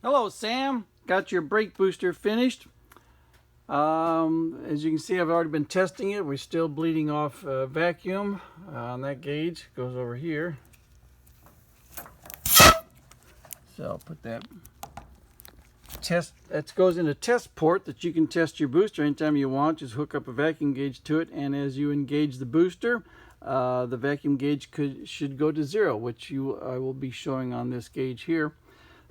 Hello, Sam. Got your brake booster finished. As you can see, I've already been testing it. We're still bleeding off vacuum on that gauge. Goes over here. So I'll put that test. That goes in a test port that you can test your booster anytime you want. Just hook up a vacuum gauge to it, and as you engage the booster, the vacuum gauge should go to 0, which I will be showing on this gauge here.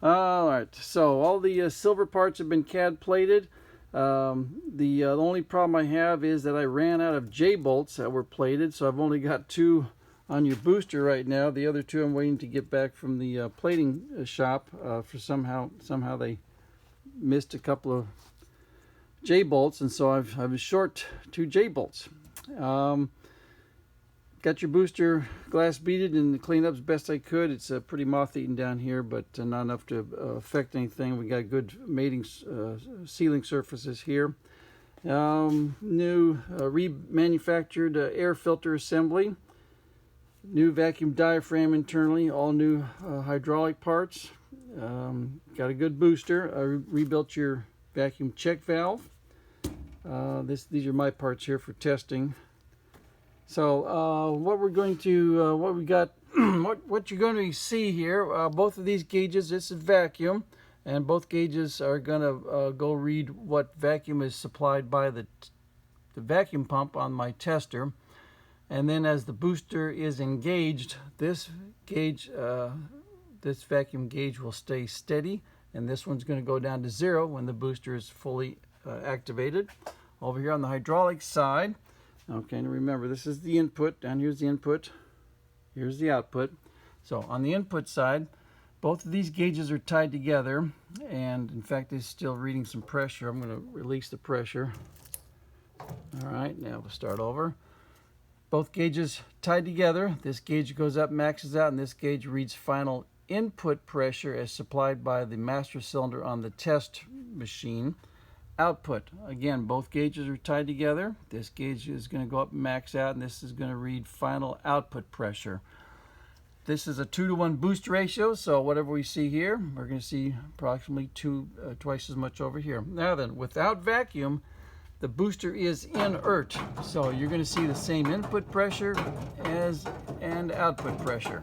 Alright, so all the silver parts have been CAD plated. The only problem I have is that I ran out of J-bolts that were plated, so I've only got 2 on your booster right now. The other 2 I'm waiting to get back from the plating shop. For somehow they missed a couple of J-bolts, and so I was short 2 J-bolts. Got your booster glass beaded and cleaned up as best I could. It's pretty moth-eaten down here, but not enough to affect anything. We got good mating sealing surfaces here. New remanufactured air filter assembly. New vacuum diaphragm internally. All new hydraulic parts. Got a good booster. I rebuilt your vacuum check valve. These are my parts here for testing. So what we got, what you're going to see here, both of these gauges, this is vacuum, and both gauges are going to go read what vacuum is supplied by the vacuum pump on my tester. And then as the booster is engaged, this vacuum gauge will stay steady, and this one's going to go down to 0 when the booster is fully activated. Over here on the hydraulic side, okay, and remember, this is the input. Down here's the input. Here's the output. So on the input side, both of these gauges are tied together, and in fact, it's still reading some pressure. I'm going to release the pressure. All right, now we'll start over. Both gauges tied together. This gauge goes up, maxes out, and this gauge reads final input pressure as supplied by the master cylinder on the test machine. Output, again, both gauges are tied together. This gauge is going to go up and max out, and this is going to read final output pressure. This is a 2-to-1 boost ratio, so whatever we see here, we're going to see approximately twice as much over here. Now then, without vacuum, the booster is inert, so you're going to see the same input pressure and output pressure.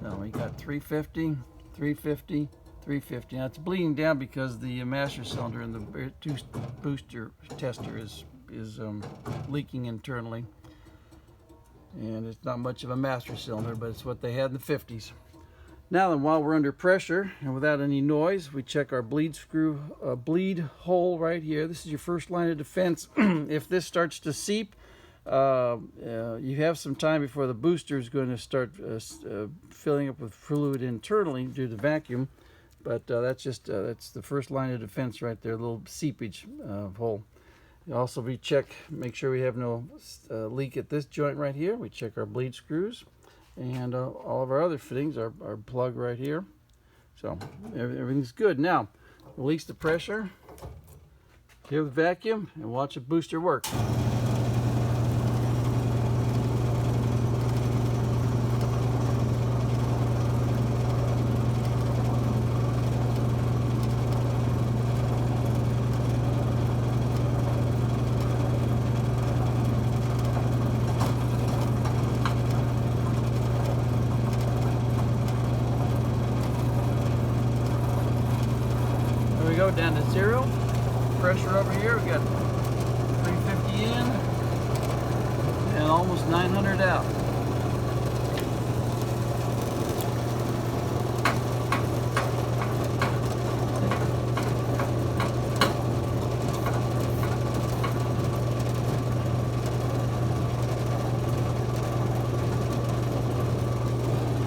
So we got 350, 350, 350. Now it's bleeding down because the master cylinder and the booster tester is leaking internally, and it's not much of a master cylinder, but it's what they had in the 50s. Now then, while we're under pressure and without any noise, we check our bleed hole right here. This is your first line of defense. If this starts to seep, you have some time before the booster is going to start filling up with fluid internally due to vacuum. But that's the first line of defense right there, a little seepage hole. Also, we check, make sure we have no leak at this joint right here. We check our bleed screws, and all of our other fittings, our plug right here. So everything's good. Now, release the pressure, hear the vacuum, and watch the booster work. We go down to 0. Pressure over here, we got 350 in and almost 900 out.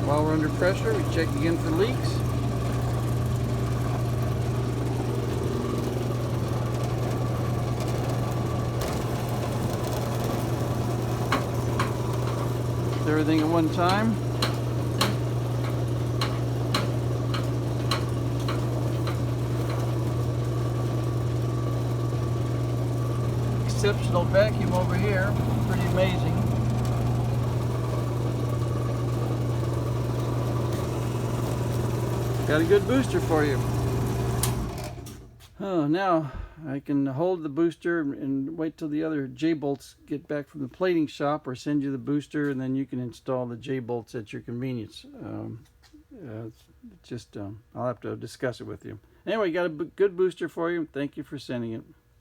While we're under pressure, we check again for leaks. Everything at one time. Exceptional vacuum over here, pretty amazing. got a good booster for you. Oh, now I can hold the booster and wait till the other J-bolts get back from the plating shop, or send you the booster, and then you can install the J-bolts at your convenience. I'll have to discuss it with you. Anyway, got a good booster for you. Thank you for sending it.